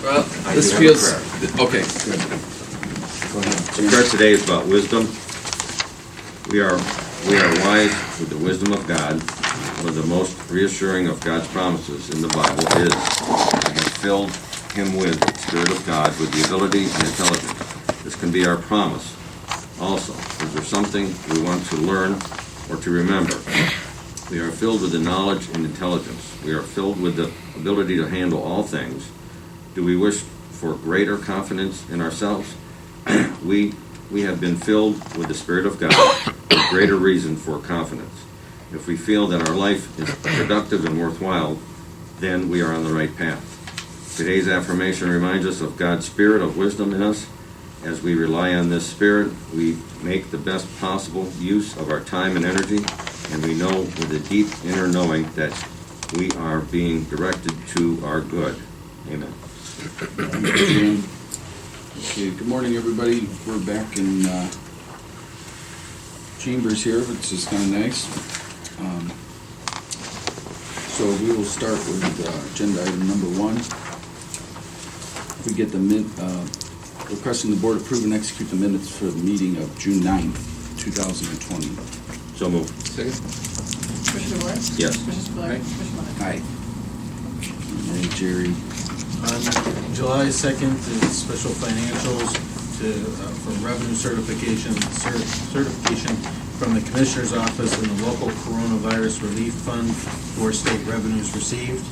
Well, I this do have a feels, prayer. okay, good. Go ahead. The prayer today is about wisdom. We are wise with the wisdom of God. One of the most reassuring of God's promises in the Bible is that He has filled him with the Spirit of God with the ability and intelligence. This can be our promise also. Is there something we want to learn or to remember? We are filled with the knowledge and intelligence. We are filled with the ability to handle all things. Do we wish for greater confidence in ourselves? We have been filled with the Spirit of God with greater reason for confidence. If we feel that our life is productive and worthwhile, then we are on the right path. Today's affirmation reminds us of God's Spirit of wisdom in us. As we rely on this Spirit, we make the best possible use of our time and energy, and we know with a deep inner knowing that we are being directed to our good. Amen. Okay, good morning, everybody. We're back in chambers here, which is kind of nice. So we will start with agenda item number 1. If we get the requesting the board approve and execute the minutes for the meeting of June 9th, 2020. So moved. Second? Commissioner Warren? Yes. Commissioner Spillier? Aye. Commissioner Lennon? Aye. And Jerry. On July 2nd, the special financials for revenue certification from the Commissioner's Office and the local coronavirus relief fund for state revenues received.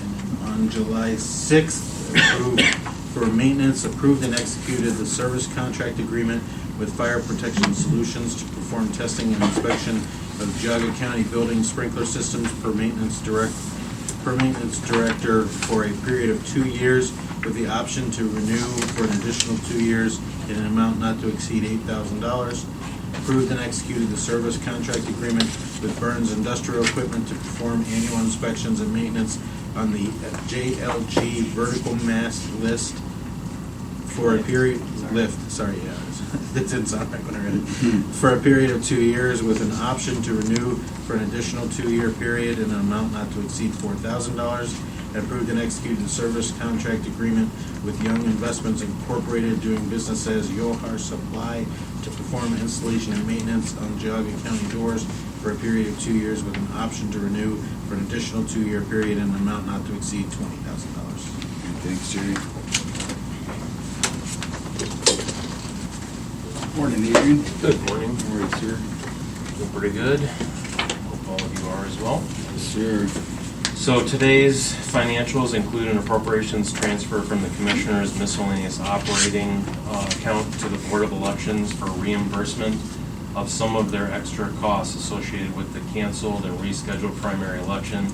And on July 6th, approved and executed the service contract agreement with Fire Protection Solutions to perform testing and inspection of Geauga County building sprinkler systems per maintenance director for a period of 2 years with the option to renew for an additional 2 years in an amount not to exceed $8,000. Approved and executed the service contract agreement with Burns Industrial Equipment to perform annual inspections and maintenance on the JLG vertical mast list for a period, that didn't sound right when I read it. For a period of 2 years with an option to renew for an additional 2-year period in an amount not to exceed $4,000. Approved and executed the service contract agreement with Young Investments Incorporated doing business as Yohar Supply to perform installation and maintenance on Geauga County doors for a period of 2 years with an option to renew for an additional 2-year period in an amount not to exceed $20,000. Thanks, Jerry. Morning, Adrian. Good morning. How are you, sir? Doing pretty good. Hope all of you are as well. Sir. So today's financials include an appropriations transfer from the Commissioner's miscellaneous operating account to the Board of Elections for reimbursement of some of their extra costs associated with the canceled and rescheduled primary election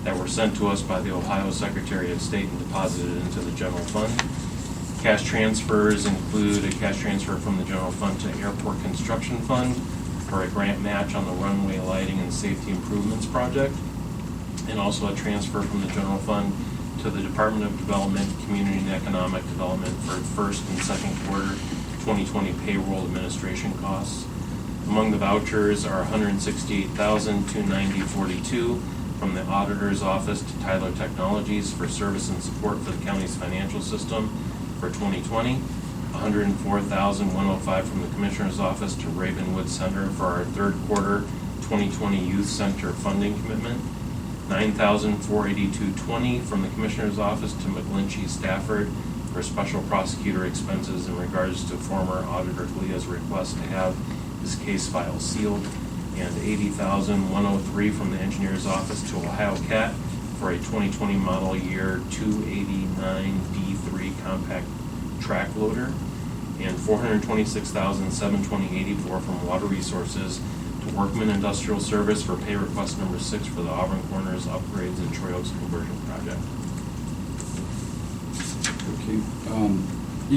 that were sent to us by the Ohio Secretary of State and deposited into the general fund. Cash transfers include a cash transfer from the general fund to Airport Construction Fund for a grant match on the runway lighting and safety improvements project, and also a transfer from the general fund to the Department of Development, Community and Economic Development for first and second quarter 2020 payroll administration costs. Among the vouchers are $168,290.42 from the Auditor's Office to Tyler Technologies for service and support for the county's financial system for 2020, $104,105 from the Commissioner's Office to Ravenwood Center for our third quarter 2020 Youth Center funding commitment, $9,482.20 from the Commissioner's Office to McGlinchey Stafford for special prosecutor expenses in regards to former Auditor Glea's request to have his case file sealed, and $80,103 from the Engineer's Office to Ohio Cat for a 2020 model year 289D3 compact track loader, and $426,720.84 from Water Resources to Workman Industrial Service for pay request number 6 for the Auburn Corners upgrades and Troy Oaks conversion project. Okay.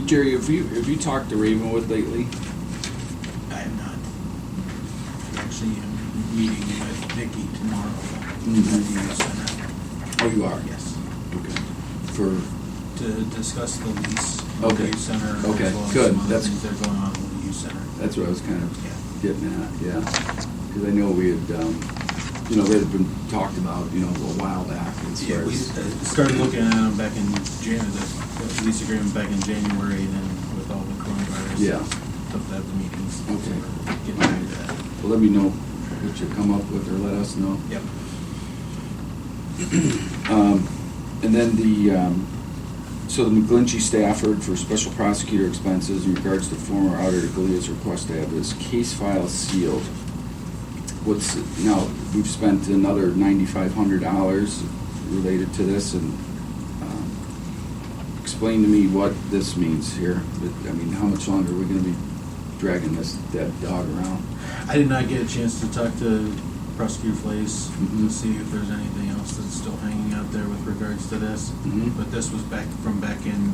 Jerry, have you talked to Ravenwood lately? I am not. I'm actually meeting with Vicki tomorrow. Oh, you are? Yes. Okay. For To discuss the lease of the Okay. youth center. Okay, as well as good. some other That's- things that are going on with the youth center. that's what I was kind of Yeah. getting at. Yeah, because I know we had, they had been talked about, a while back. As Yeah, far we as, started looking at them back in the lease agreement back in January, and then with all the coronavirus. Yeah. Tough to have the meetings. Okay. Getting ready to that. Well, let me know what you come up with, or let us know. Yep. And then so the McGlinchey Stafford for special prosecutor expenses in regards to former Auditor Galea's request to have his case file sealed. Now, we've spent another $9,500 related to this, and explain to me what this means here. I mean, how much longer are we gonna be dragging this dead dog around? I did not get a chance to talk to Prosecutor Flays to Mhm. see if there's anything else that's still hanging out there with regards to this. Mhm. But this was back in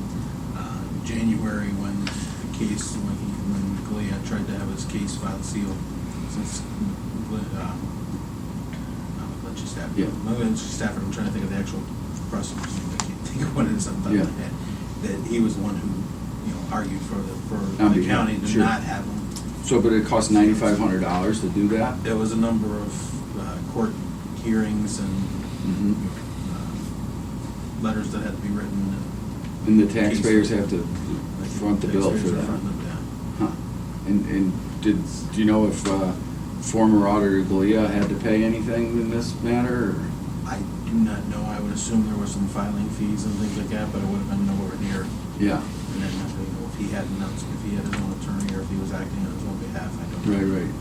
January when the case, when Galea tried to have his case filed sealed. Since McGlinchey Stafford. Yeah. McGlinchey Stafford, I'm trying to think of the actual prosecutor's name, I can't think of what it is on the top of Yeah. my head. That he was the one who, argued for On the behalf, county to sure. not have them. So, but it costs $9,500 to do that? There was a number of court hearings and Mhm. letters that had to be written. And the taxpayers have to front the bill for Taxpayers are that? fronting them, Huh. And do you know if former Auditor Galea had to pay anything in this matter, or? yeah. I do not know. I would assume there were some filing fees and things like that, but it would have been nowhere near. Yeah, And then I don't know if he had announced, if he had his own attorney or if he was acting on his own behalf. I don't know. right.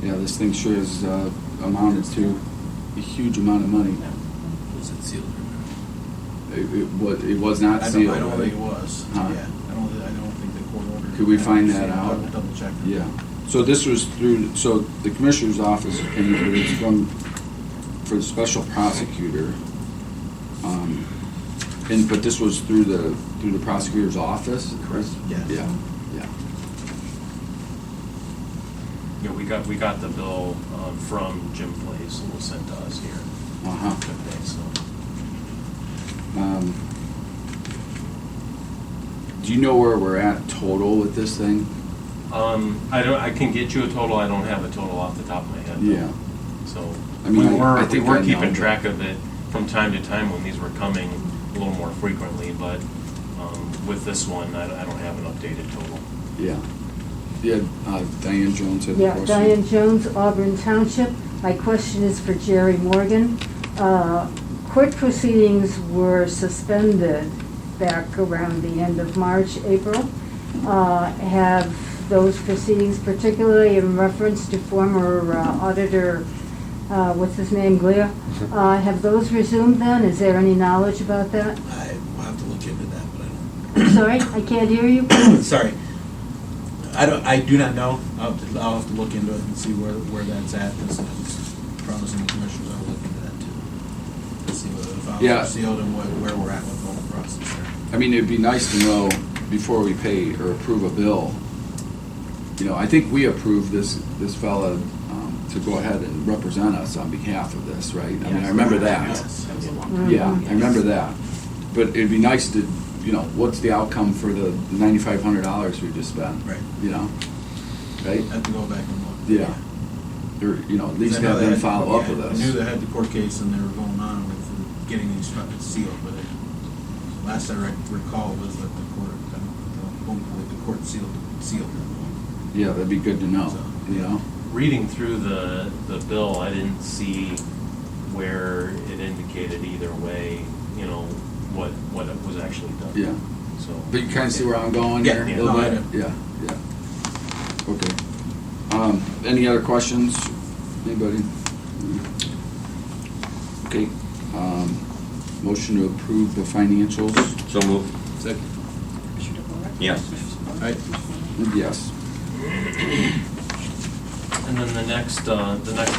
Yeah, this thing sure has amounted to a huge amount of money. Was it sealed or It was not not? sealed. I don't right? think it was. Huh. Yeah. I don't think the court ordered. Could we find it. that out? Double check. Yeah. So this was through, so the Commissioner's Office came, but it's for the Special Prosecutor. But this was through the Prosecutor's Office? Correct, yes. Yeah. Yeah, we got the bill from Jim Place, and was sent to us here Uh-huh. today, so. Do you know where we're at total with this thing? I can get you a total, I don't have a total off the top of my head. though. Yeah. So, I mean, we I were think I know, keeping but- track of it from time to time when these were coming a little more frequently, but with this one, I don't have an updated total. Yeah. Yeah, Diane Jones had the Yeah, question. Diane Jones, Auburn Township. My question is for Jerry Morgan. Court proceedings were suspended back around the end of March, April. Have those proceedings, particularly in reference to former auditor, what's his name, Galea, have those resumed then? Is there any knowledge about that? I will have to look into that, but I don't. Sorry, I can't hear you. Sorry. I do not know. I'll have to look into it and see where that's at. This is promising the commissioners I'll look into that too. To see whether the files Yeah. are sealed and where we're at with the whole process there. I mean, it'd be nice to know before we pay or approve a bill. I think we approved this fella to go ahead and represent us on behalf of this, right? I mean, I remember that. Yes. Yeah, I remember that. But it'd be nice to, what's the outcome for the $9,500 we just spent? Right. Right? I have to go back and look. Yeah. Or, at least I know have they them had- follow up yeah, with I knew us. they had the court case and they were going on with getting these sealed, but last I recall was that the court sealed it. Yeah, that'd be good to know, So, Reading through the bill, I didn't see where it indicated either way, what it was actually done. Yeah. So. But you kind of see where I'm going Yeah, here? yeah, a little no, I bit? do. Yeah. Okay. Any other questions? Anybody? Okay. Motion to approve the financials? So moved. Second. Commissioner DeBoer? Yes. Commissioner Right. Spillier? Yes. And then the next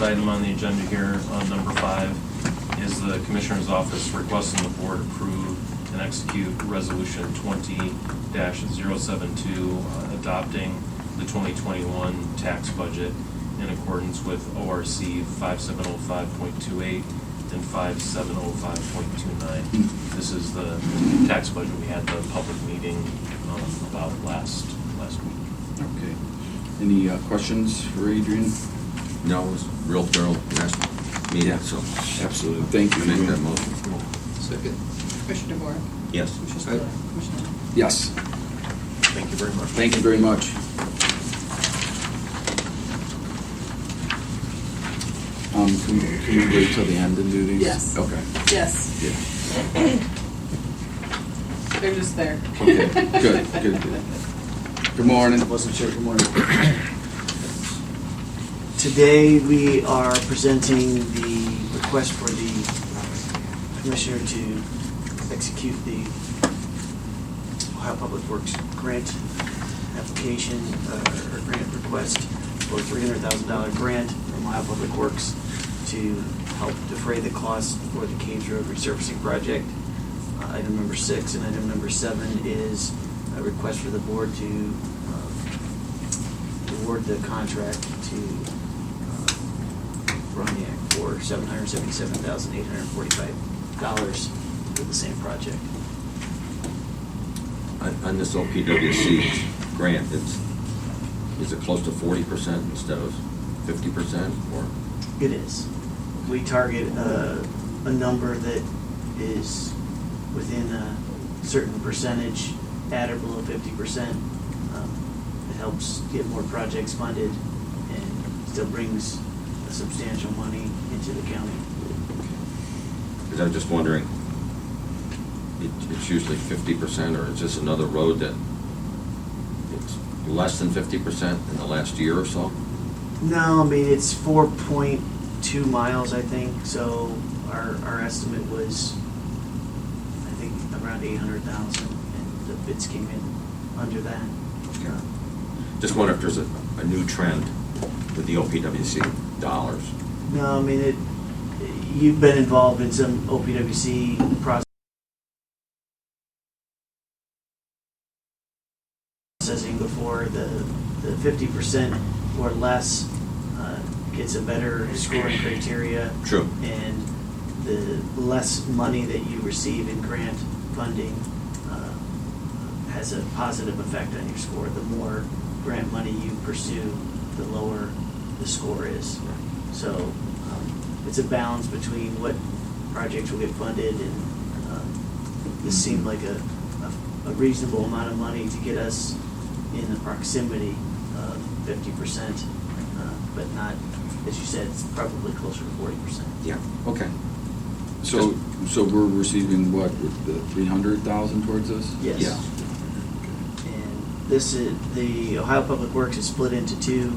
item on the agenda here, number 5, is the Commissioner's Office requesting the Board approve and execute Resolution 20-072, adopting the 2021 tax budget in accordance with ORC 5705.28 and 5705.29. This is the tax budget we had the public meeting about last week. Okay. Any questions for Adrian? No, it was real thorough last meeting, so. Absolutely. Thank you. I make that motion. Second. Commissioner DeBoer? Yes. Commissioner Spillier. Commissioner Rea. Yes. Thank you very much. Thank you very much. Can we wait till the end and do these? Yes. Okay. Yes, Yeah. they're just there. Okay, good. Good morning. Wasn't sure. Good morning. Today, we are presenting the request for the commissioner to execute the Ohio Public Works grant application, or grant request for a $300,000 grant from Ohio Public Works to help defray the cost for the Caves Road resurfacing project. Item number 6 and item number 7 is a request for the board to award the contract to Roniak for $777,845 for the same project. On this OPWC grant, is it close to 40% instead of 50% or? It is. We target a number that is within a certain percentage, at or below 50%. It helps get more projects funded and still brings a substantial money into the county. Because I was just wondering, it's usually 50%, or is this another road that it's less than 50% in the last year or so? No, I mean, it's 4.2 miles, I think, so our estimate was, I think, around 800,000, and the bids came in under that. Just wonder if there's a new trend with the OPWC dollars. No, I mean, you've been involved in some OPWC processing before. The 50% or less gets a better scoring criteria. True. And the less money that you receive in grant funding has a positive effect on your score. The more grant money you pursue, the lower the score is. So it's a balance between what projects will get funded, and this seemed like a reasonable amount of money to get us in the proximity of 50%, but not, as you said, it's probably closer to 40%. Yeah, okay. So we're receiving what, with the 300,000 towards this? Yes. Yeah. And this is, the Ohio Public Works is split into two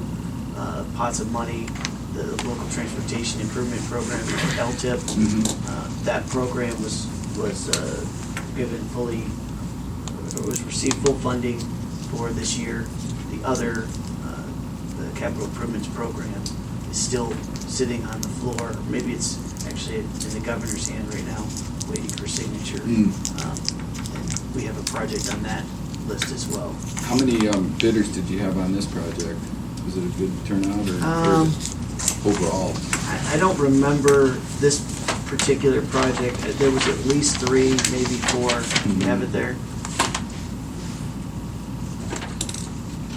pots of money. The Local Transportation Improvement Program, LTIP, that program was given fully, or was received full funding for this year. The other, the Capital Improvements Program, is still sitting on the floor. Maybe it's actually in the governor's hand right now, waiting for signature. And we have a project on that list as well. How many bidders did you have on this project? Was it a good turnout or overall? I don't remember this particular project. There was at least 3, maybe 4. You have it there?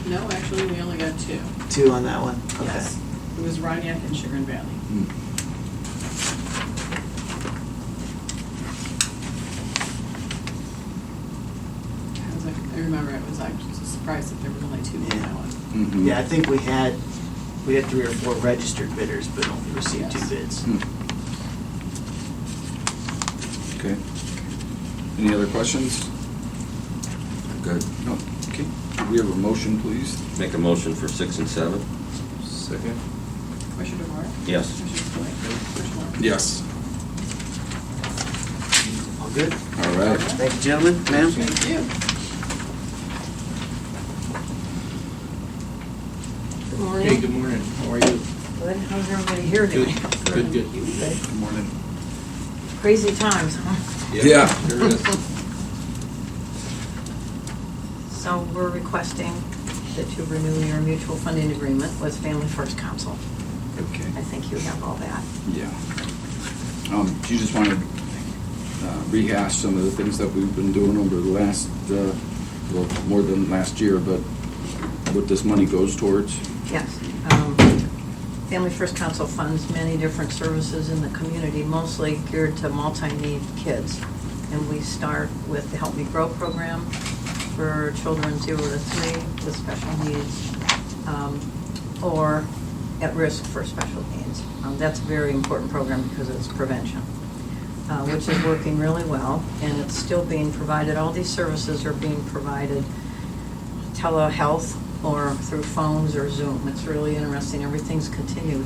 No, actually, we only got 2. 2 on that one? Okay. Yes. It was Roniak and Chagrin Valley. I remember I was surprised that there were only 2 on that one. Yeah, I think we had 3 or 4 registered bidders, but only received 2 bids. Okay. Any other questions? Good. No. Okay. We have a motion, please. Make a motion for 6 and 7? Second. Commissioner DeWart? Yes. Commissioner Spillier? Commissioner Rea? Yes. All good? All right. Thank you, gentlemen. Ma'am? Thank you. Good morning. Hey, good morning. How are you? Good. How's everybody here today? Good. Good morning. Crazy times, huh? Yeah. Sure is. So we're requesting that you renew your mutual funding agreement with Family First Council. Okay. I think you have all that. Yeah. Do you just want to rehash some of the things that we've been doing over the last, well, more than last year, but what this money goes towards? Yes. Family First Council funds many different services in the community, mostly geared to multi-need kids. And we start with the Help Me Grow program for children 0 to 3 with special needs or at risk for special needs. That's a very important program because it's prevention, which is working really well, and it's still being provided. All these services are being provided telehealth or through phones or Zoom. It's really interesting. Everything's continued.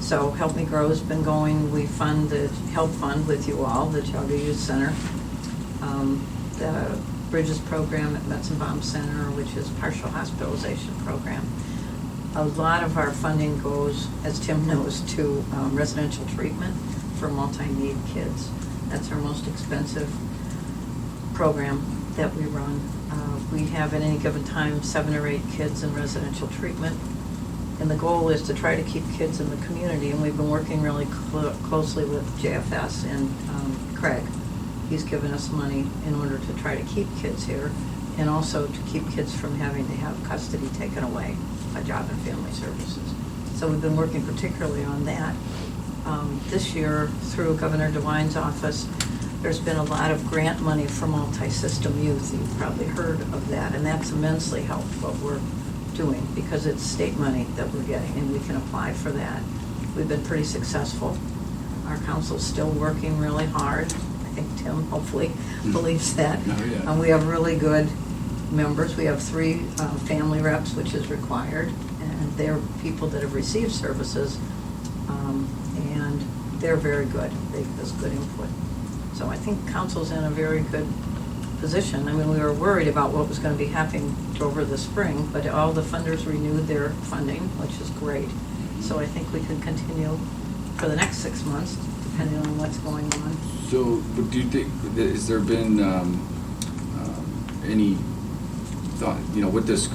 So Help Me Grow has been going. We fund the Help Fund with you all, the Geauga Youth Center, the Bridges program at Metzenbaum Center, which is partial hospitalization program. A lot of our funding goes, as Tim knows, to residential treatment for multi-need kids. That's our most expensive program that we run. We have at any given time 7 or 8 kids in residential treatment. And the goal is to try to keep kids in the community. And we've been working really closely with JFS and Craig. He's given us money in order to try to keep kids here and also to keep kids from having to have custody taken away by Job and Family Services. So we've been working particularly on that. This year, through Governor DeWine's office, there's been a lot of grant money for multi-system youth. You've probably heard of that, and that's immensely helped what we're doing because it's state money that we're getting, and we can apply for that. We've been pretty successful. Our council's still working really hard. I think Tim hopefully believes that. Oh, yeah. And we have really good members. We have 3 family reps, which is required, and they're people that have received services, and they're very good. They give us good input. So I think council's in a very good position. I mean, we were worried about what was going to be happening over the spring, but all the funders renewed their funding, which is great. So I think we can continue for the next 6 months, depending on what's going on. So, but do you think, has there been any thought, with this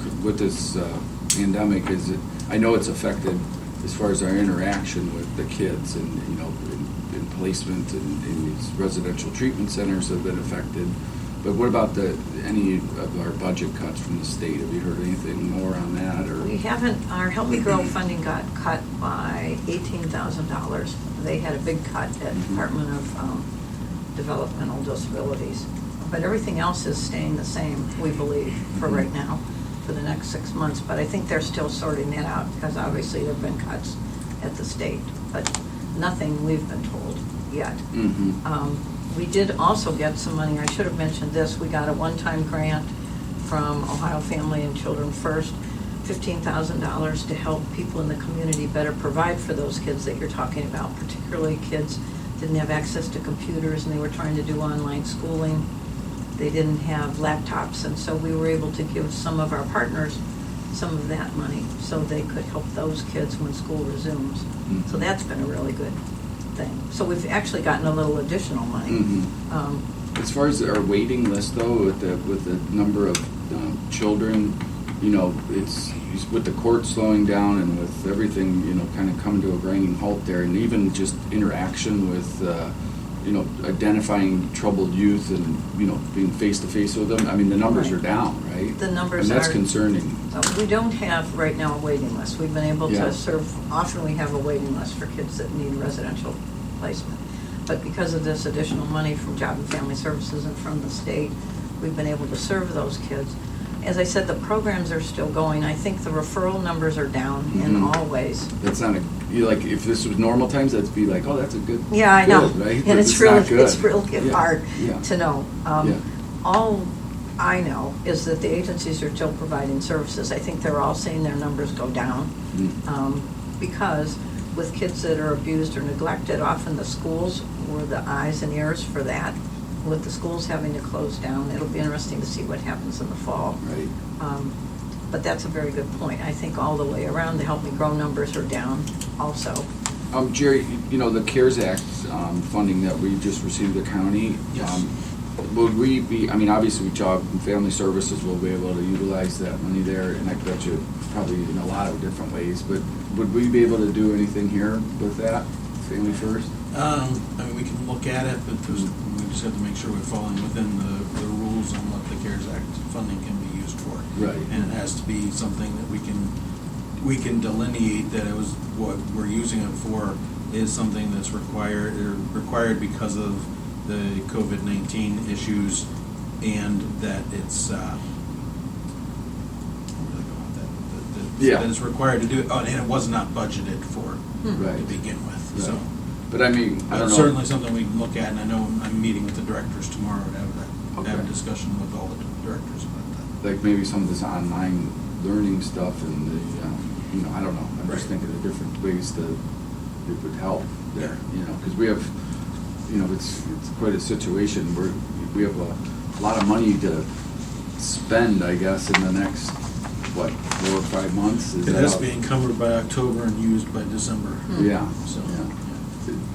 pandemic, is it, I know it's affected as far as our interaction with the kids and, in placement and in these residential treatment centers have been affected. But what about any of our budget cuts from the state? Have you heard anything more on that? Or We haven't, our Help Me Grow funding got cut by $18,000. They had a big cut at Department of Developmental Disabilities. But everything else is staying the same, we believe, for right now, for the next 6 months. But I think they're still sorting that out because obviously there have been cuts at the state. But nothing we've been told yet. We did also get some money. I should have mentioned this. We got a one-time grant from Ohio Family and Children First, $15,000 to help people in the community better provide for those kids that you're talking about, particularly kids didn't have access to computers and they were trying to do online schooling. They didn't have laptops, and so we were able to give some of our partners some of that money so they could help those kids when school resumes. So that's been a really good thing. So we've actually gotten a little additional money. As far as our waiting list, though, with the number of children, it's with the court slowing down and with everything, kind of coming to a grinding halt there, and even just interaction with, identifying troubled youth and, being face to face with them. I mean, the numbers are down, right? The numbers and that's are concerning. We don't have right now a waiting list. We've been able Yeah. to serve, often we have a waiting list for kids that need residential placement. But because of this additional money from Job and Family Services and from the state, we've been able to serve those kids. As I said, the programs are still going. I think the referral numbers are down in all ways. That's not if this was normal times, that'd be like, oh, that's a good. Yeah, I know. Good, right? And But it's not good. really hard Yeah. to know. All I know is that the agencies are still providing services. I think they're all seeing their numbers go down because with kids that are abused or neglected, often the schools were the eyes and ears for that. With the schools having to close down, it'll be interesting to see what happens in the fall. Right. But that's a very good point. I think all the way around, the Help Me Grow numbers are down also. Jerry, the CARES Act funding that we just received, the county. Yes. Would we be? I mean, obviously, Job and Family Services will be able to utilize that money there, and I bet you probably in a lot of different ways. But would we be able to do anything here with that, Family First? We can look at it, but we just have to make sure we're falling within the rules on what the CARES Act funding can be used for. Right. And it has to be something that we can delineate that it was what we're using it for is something that's required because of the COVID-19 issues, and that it's, Yeah. that it's required to do it, and it was not budgeted for to Right. begin with, so. Right. But I mean, I don't But know. certainly something we can look at, and I know I'm meeting with the directors tomorrow to have have a Okay. discussion with all the directors about that. Like maybe some of this online learning stuff and the, I don't know. I'm just Right. thinking of different ways that it would help there, because we have, it's quite a situation where we have a lot of money to spend, I guess, in the next, 4 or 5 months? Is It that has how- to be encumbered by October and used by December. Yeah, So, yeah.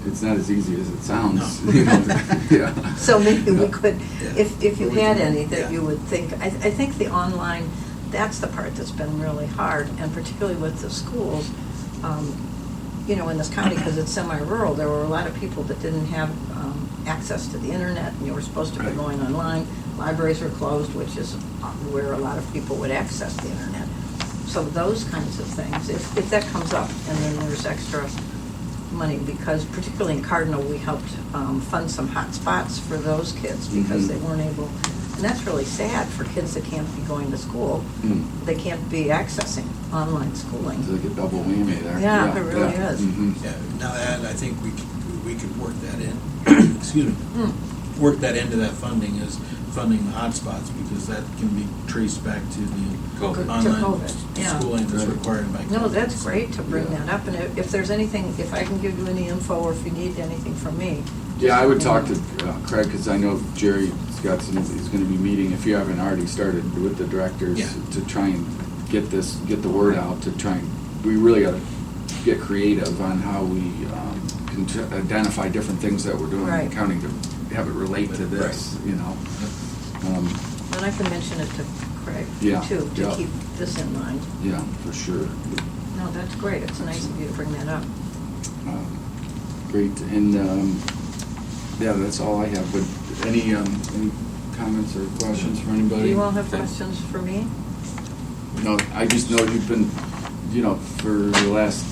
It's not as easy as it sounds. No. Yeah. So maybe we could, Yeah. if you had any that Yeah. you would think, I think the online, that's the part that's been really hard, and particularly with the schools, in this county, because it's semi-rural, there were a lot of people that didn't have access to the internet, and you were supposed to be Right. going online. Libraries were closed, which is where a lot of people would access the internet. So those kinds of things, if that comes up, and then there's extra money, because particularly in Cardinal, we helped fund some hotspots for those kids because Mhm. they weren't able, and that's really sad for kids that can't be going to school. Mm. They can't be accessing online schooling. It's like a double whammy there. Yeah, it really is. Mhm. yeah, now that, I think we could work that in, excuse me, work that into that funding is funding the hotspots, because that can be traced back to the COVID. To online COVID, yeah. schooling that's Right. required by COVID. No, that's great to bring Yeah. that up, and if there's anything, if I can give you any info, or if you need anything from me. Yeah, I would just talk let to me know. Craig, because I know Jerry's got some, he's gonna be meeting, if you haven't already started with the directors, Yeah. to try and get the word out, to try and, we really gotta get creative on how we can identify different things that we're doing in Right. the county to have it relate to this, And I can mention it to Craig, Yeah, too, to yeah. keep this in mind. Yeah, for sure. No, that's great, it's nice of you to bring that up. Great, and, yeah, that's all I have, but any comments or questions for anybody? Do you all have questions for me? No, I just know you've been, for the last,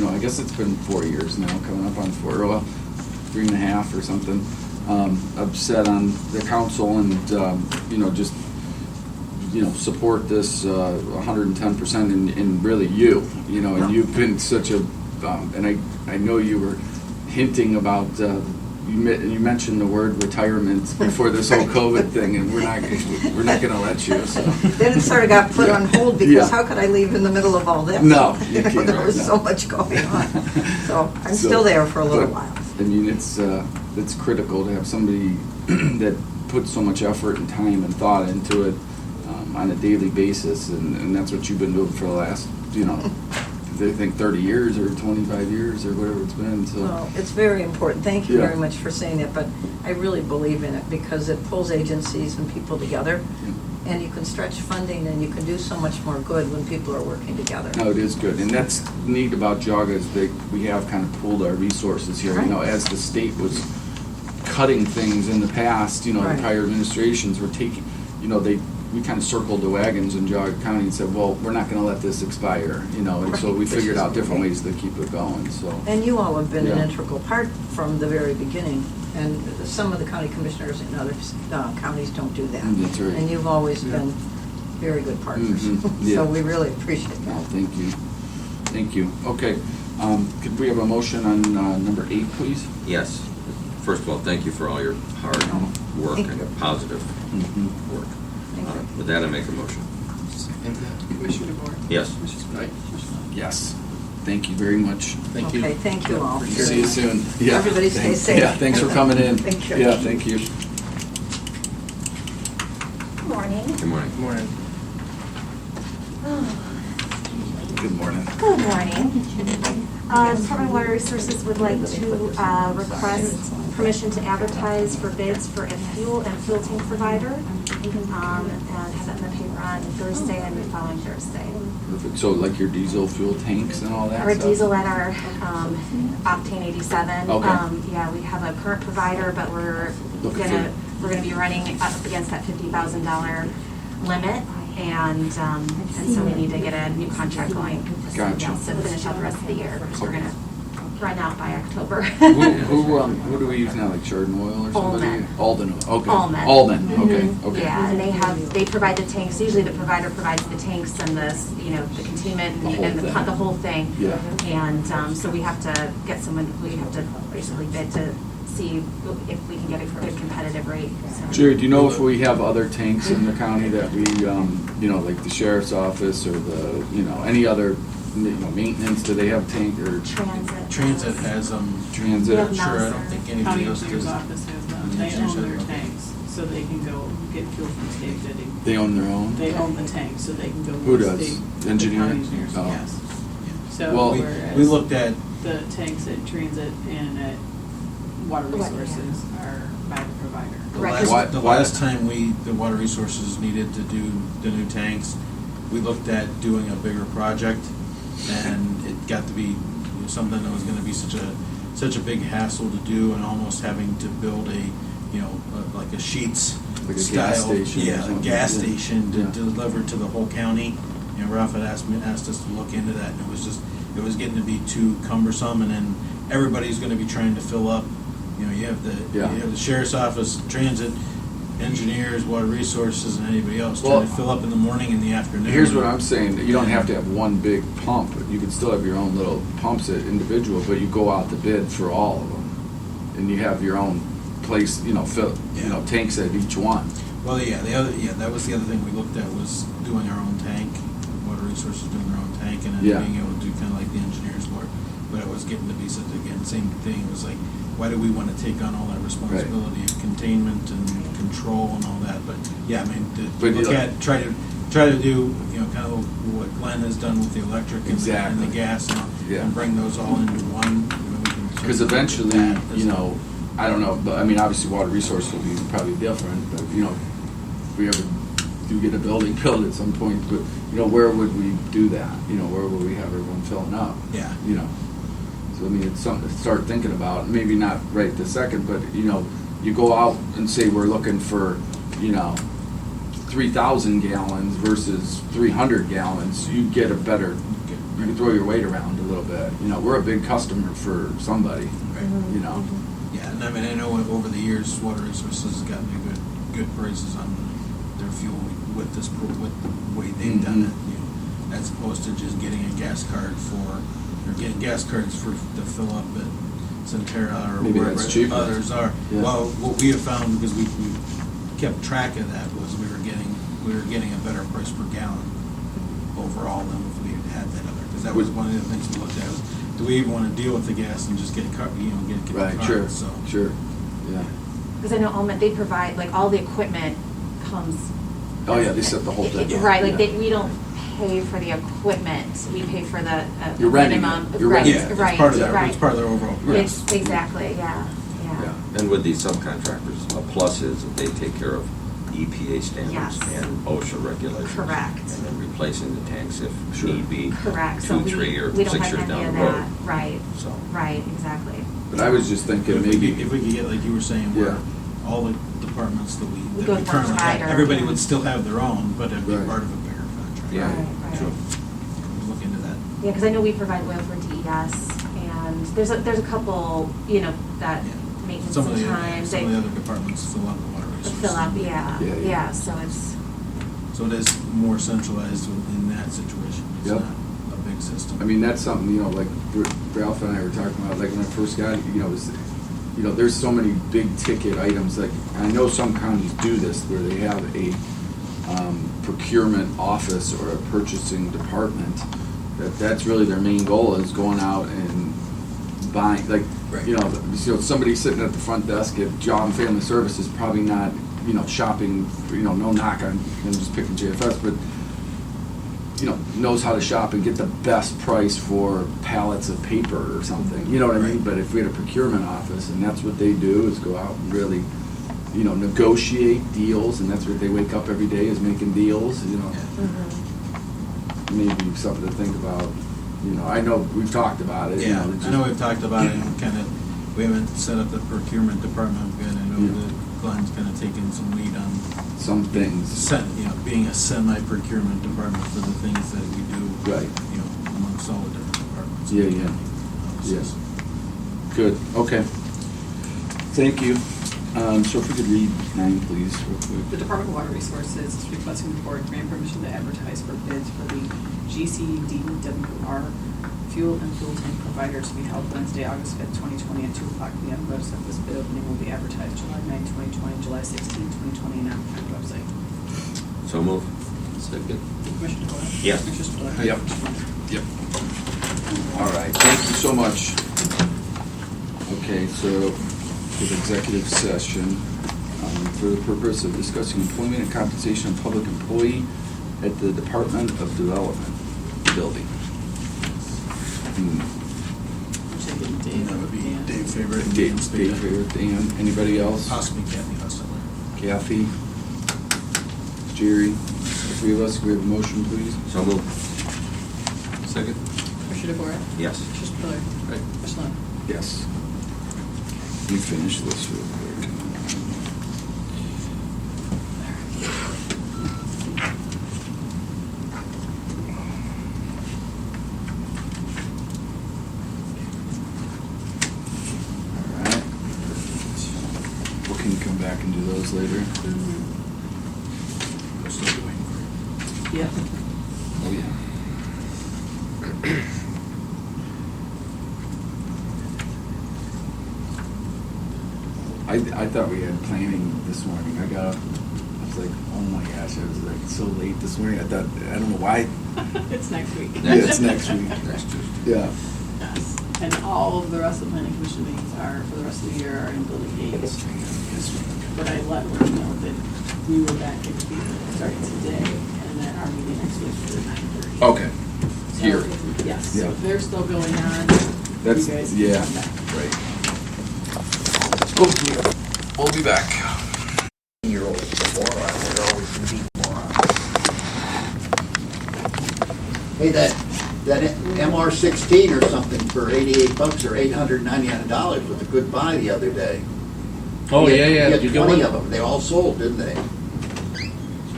I guess it's been 4 years now, coming up on 4, well, 3.5 or something, upset on the council and, just, support this 110% in really you, and you've been such a, and I know you were hinting about, you mentioned the word retirement before this whole COVID thing, and we're not gonna let you, so. Then it sort of got put on hold, Yeah. because how could I leave in the middle of all this? No, you can't, There was no. so much going on. So I'm So, still there for a little but, while. I mean, it's critical to have somebody that puts so much effort and time and thought into it on a daily basis, and that's what you've been doing for the last, I think 30 years or 25 years or whatever it's been, so. Well, it's very important. Thank you Yeah. very much for saying that, but I really believe in it because it pulls agencies and people together, and you can stretch funding and you can do so much more good when people are working together. No, it is good, and that's neat about Geauga is that we have kind of pooled our resources here. Right. As the state was cutting things in the past, the Right. prior administrations were taking, we kind of circled the wagons in Geauga County and said, well, we're not going to let this expire, and so we Right, figured which out is different great. ways to keep it going. So. And you all have been an Yeah. integral part from the very beginning, and some of the county commissioners in other counties don't do that. That's right. And you've always Yeah. been very good partners. Mhm, yeah. So we really appreciate No, that. thank you. Thank you. Okay, could we have a motion on number 8, please? Yes. First of all, thank you for all your hard work Thank and you. positive Mhm. work. Thank you. With that, I make a motion. Commissioner DeBoer? Yes. Yes. Thank you very much. Thank you. Okay, thank you all. See you soon. Yeah. Everybody stay Thanks. safe. Yeah, thanks for coming in. Thank you. Yeah, thank you. Good morning. Good morning. Good morning. Good morning. Good morning. Department of Water Resources would like to request permission to advertise for bids for a fuel and fuel tank provider, and have it in the paper on Thursday and the following Thursday. Perfect. So like your diesel fuel tanks and all that Our stuff? diesel at our Octane 87. Okay. Yeah, we have a current provider, but we're Looking gonna be running up against that $50,000 limit, and so we need to get a new contract going. Gotcha. To finish out the rest of the year. So we're gonna run out by October. Who do we use now, like Chardon Oil or somebody? Alden, okay. Alden. Okay, Mhm. okay. Yeah, and they provide the tanks, usually the provider provides the tanks and the, the containment The whole and thing. the whole thing. Yeah. And so we have to get someone, we have to basically bid to see if we can get a good competitive rate. So- Jerry, do you know if we have other tanks in the county that we, like the sheriff's office or the, any other, maintenance, do they have tank or? Transit. Has Transit. Yeah. sure, I don't think County anybody else engineer's does. office has them, they Engineers own their have- okay. tanks, so they can go get fuel from state bidding. They own their own? They own the tanks, so they can go. Who with does? state- The engineer? The county engineers, Oh. yes. Well, So We whereas looked at, the tanks at Transit and at Water What, yeah. Resources are by the provider. Right. the last time the water resources needed to do the new tanks, we looked at doing a bigger project, and it got to be something that was gonna be such a big hassle to do, and almost having to build like a Sheetz Like a gas style. station or Yeah, a something. gas Yeah. station to Yeah. deliver to the whole county. Ralph had asked us to look into that, and it was getting to be too cumbersome, and then everybody's gonna be trying to fill up. You have Yeah. the sheriff's office, transit, engineers, water resources, and anybody else Well, trying to fill up in the morning and the afternoon. Here's what I'm saying, you don't have to have one big pump, you can still have your own little pumps at individual, but you go out to bid for all of them. And you have your own place, fill, Yeah. tanks at each one. Well, that was the other thing we looked at, was doing our own tank, water resources doing their own tank, and then Yeah. being able to do kind of like the engineers work. But it was getting to be such, again, same thing, it was like, why do we want to take on all that responsibility of containment and control and all that? But, yeah, I mean, But to look you- at, try to do, kind of what Glenn has done with the electric and Exactly. the gas, Yeah. and bring those all into one. Because eventually, I don't know, but I mean, obviously water resource will be probably different, but, if we ever do get a building built at some point, but, where would we do that? Where would we have everyone filling up? Yeah. So, I mean, it's something to start thinking about, maybe not right this second, but, you go out and say we're looking for, 3,000 gallons versus 300 gallons, you get a better, you can throw your weight around a little bit. We're a big customer for somebody, Yeah, and I mean, I know over the years, Water Resources has gotten me good prices on their fuel with the way they've done it, as opposed to just getting a gas card getting gas cards to fill up at Centera or Maybe wherever that's cheaper. others are. Yeah. Well, what we have found, because we kept track of that, was we were getting a better price per gallon overall than if we had that other, because that was one of the things we looked at, was, do we even want to deal with the gas and just get a car, get a Right, card? sure, So. sure, yeah. Because I know Almet, they provide, like, all the equipment comes. Oh, yeah, they set the whole thing up. Right, like, Yeah. we don't pay for the equipment, we pay for the You're renting it. minimum. You're Right, renting Yeah, it. right, it's part of their, right. it's part of their overall price. It's, exactly, yeah. And with these subcontractors, a plus is that they take care of EPA standards Yes. and OSHA regulations. Correct. And then replacing the tanks if Sure. need be. Correct, so 2, 3, or we don't 6 have years any down of the road. that, right, So. right, exactly. But I was just thinking If we maybe, could get, like you were saying, Yeah. where all the departments that We we go with one currently have, provider, everybody yeah. would still have their own, but it'd be Right. part of a bigger contract. Yeah. Right, right. Sure. Look into that. Yeah, because I know we provide oil for DES, and there's a couple, that Yeah. maintenance Some of the sometimes, some of the they other departments fill up the water resources. fill up, yeah, Yeah, yeah. yeah, so it's, So it is more centralized in that situation. It's Yep. not a big system. I mean, that's something, like Ralph and I were talking about, like when I first got it, there's so many big ticket items, like, I know some counties do this, where they have a procurement office or a purchasing department, that's really their main goal, is going out and buying, like, Right. somebody sitting at the front desk at Job and Family Services, probably not, shopping, no knock on, I'm just picking JFS, but, knows how to shop and get the best price for pallets of paper or something, you know what I mean? Right. But if we had a procurement office, and that's what they do, is go out and really, negotiate deals, and that's what they wake up every day, is making deals, maybe something to think about. I know we've talked about it. Yeah, it's I know we've talked about it, and kind of, we haven't set up the procurement department yet. I know Yeah. that Glenn's kind of taken some lead on some things. being a semi-procurement department for the things that we do. Right. Amongst all the different departments. Yeah, yeah. It's Yeah. just Good, okay. Thank you. So if we could read 9, please, real The quick. Department of Water Resources is requesting the board grant permission to advertise for bids for the GCDWR fuel and fuel tank provider to be held Wednesday, August 5th, 2020 at 2 o'clock p.m. Notice of this bid opening will be advertised July 9, 2020, July 16, 2020, and on the county website. So move. Second. Commissioner DeWort? Yes. Commissioner Spudler? Yep. Yep. All right, thank you so much. Okay, so with executive session, for the purpose of discussing employment and compensation of public employee at the Department of Development building. Taking Dave. That would be Dan. Dave Favorite and Dave, Dan Spada. Favorite, Dan, anybody else? Possibly Kathy Hustler. Kathy, Jerry, the three of us, can we have a motion, please? So move. Second. Commissioner DeWort? Yes. Commissioner Spudler? Right. Commissioner Lennon? Yes. Let me finish this real quick. Alright. We can come back and do those later. I'm still waiting for you. Yeah. Oh, yeah. I thought we had planning this morning. I got up, I was like, oh my gosh, I was like so late this morning. I thought, I don't know why. It's next week. Yeah, it's next week. Next Tuesday. Yeah. Yes. And all of the rest of the planning commission meetings are, for the rest of the year, are in building eight. But I let them know that we were back in starting today, and that our meeting next week is at 9:30. Okay. So Here. if- Yes, so Yeah. if they're still going on, That's, you guys can yeah, come back. right. Okay, we'll be back. Year-old moron, they're always gonna be morons. Hey, that MR16 or something for $88 or $899 was a good buy the other day. Oh, You yeah, yeah. had Did you get 20 one? of them. They all sold, didn't they?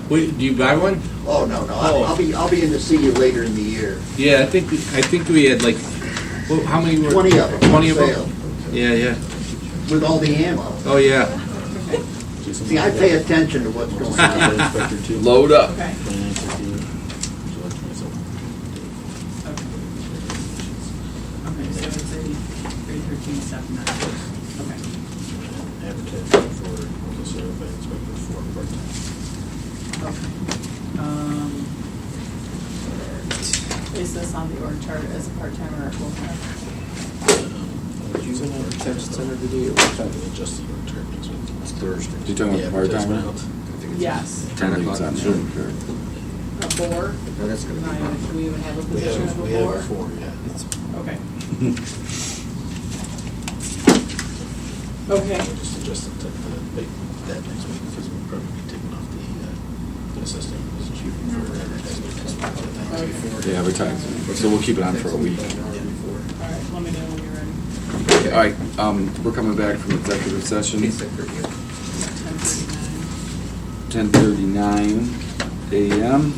Wait, do you buy one? Oh, no. Oh. I'll be in to see you later in the year. Yeah, I think we had like, well, how many were? 20 of them. 20 of on them? sale, Yeah, yeah. with all the ammo. Oh, yeah. See, I pay attention to what's going on. Load up. Okay. Okay, so it's a grade 13, step 9. Okay. Advertising for local certified inspector for part-time. Okay. Is this on the org chart as a part-time or a full-time? I was using our text center today, or we're talking adjusting our term next week. It's Thursday. You talking about part-timer? Yes. 10 o'clock. It's on Sure. there. A 4? No, that's gonna be. Do we even have a We position of have a 4? 4, yeah. Okay. Okay. We're just adjusting to that next week, because we'll probably be taking off the assistant position for advertising next week. The advertising. So we'll keep it on for a week. All right, let me know when you're ready. Okay, all right, we're coming back from executive session. 10:39 a.m.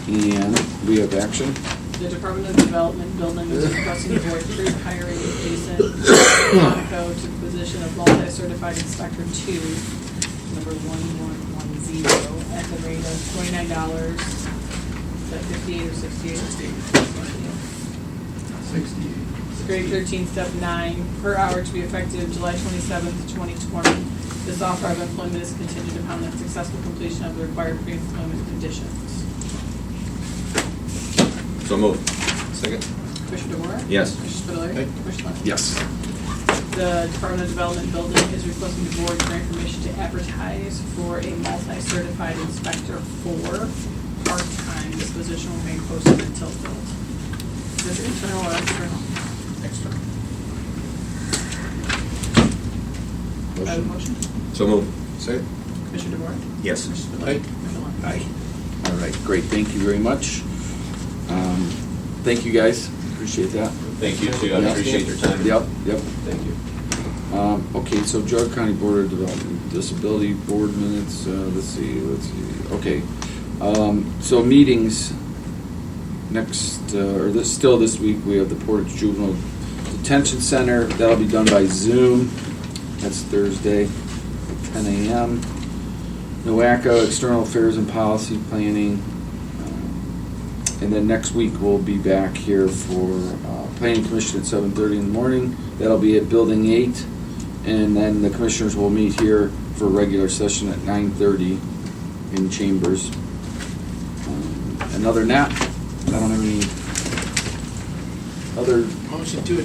And we have action. The Department of Development Building is requesting the board approve hiring Jason Monaco to the position of multi-certified inspector 2, number 1110, at the rate of $29. Is that 58 or 68? 68. Grade 13, step 9, per hour to be effective July 27th, 2020. This offer of employment is contingent upon the successful completion of the required pre-employment conditions. So move. Second. Commissioner DeWort? Yes. Commissioner Spudler? Aye. Commissioner Lennon? Yes. The Department of Development Building is requesting the board grant permission to advertise for a multi-certified inspector 4, part-time. This position will remain posted until filled. Is this internal or external? External. Do I have a motion? So move. Second. Commissioner DeWort? Yes. Commissioner Spudler? Aye. Commissioner Lennon? Aye. All right, great, thank you very much. Thank you, guys, appreciate that. Thank you, too. I Yeah. appreciate your time. Yep, yep. Thank you. Okay, so Geauga County Board of Development, Disability Board minutes, let's see, okay. So meetings, next, still this week, we have the Portage Juvenile Detention Center, that'll be done by Zoom. That's Thursday, 10 a.m. NOACA, External Affairs and Policy Planning. And then next week, we'll be back here for Planning Commission at 7:30 in the morning. That'll be at Building 8. And then the commissioners will meet here for a regular session at 9:30 in Chambers. And other than that, I don't have any other. Motion to adjourn.